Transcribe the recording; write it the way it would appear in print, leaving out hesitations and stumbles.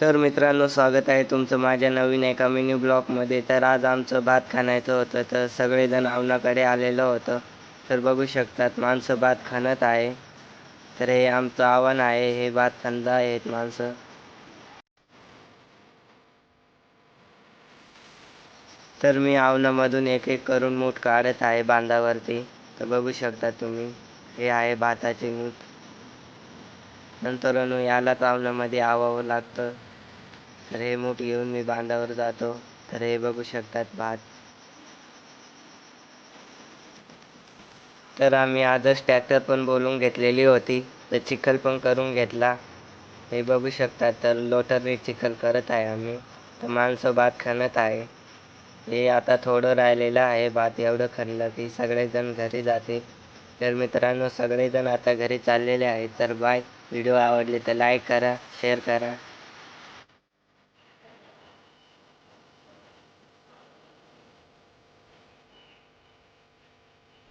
तर मित्रांनो, स्वागत आहे तुमचं माझ्या नवीन एका मिनी ब्लॉगमध्ये. तर आज आमचं भात खाण्याचं होतं, तर सगळेजण आवनाकडे आलेलं होतं. तर बघू शकतात माणसं भात खाणत आहे. तर हे आमचं आव्हान आहे, हे भात खांदा आहेत माणसं. तर मी आवनामधून एक एक करून मूठ काढत आहे बांधावरती. तर बघू शकता तुम्ही, हे आहे भाताचे मूठ. नंतर यालाच आवनामध्ये आवावं लागतं. तर हे मूठ घेऊन मी बांधावर जातो. तर हे बघू शकतात भात. तर आम्ही आजच ट्रॅक्टर पण बोलवून घेतलेली होती, तर चिखल पण करून घेतला. हे बघू शकता, तर लोटरने चिखल करत आहे आम्ही. तर माणसं भात खणत आहे. हे आता थोडं राहिलेलं आहे भात, एवढं खणलं की सगळेजण घरी जातील. तर मित्रांनो, सगळेजण आता घरी चाललेले आहेत. तर बाय. व्हिडिओ आवडले तर लाईक करा, शेअर करा.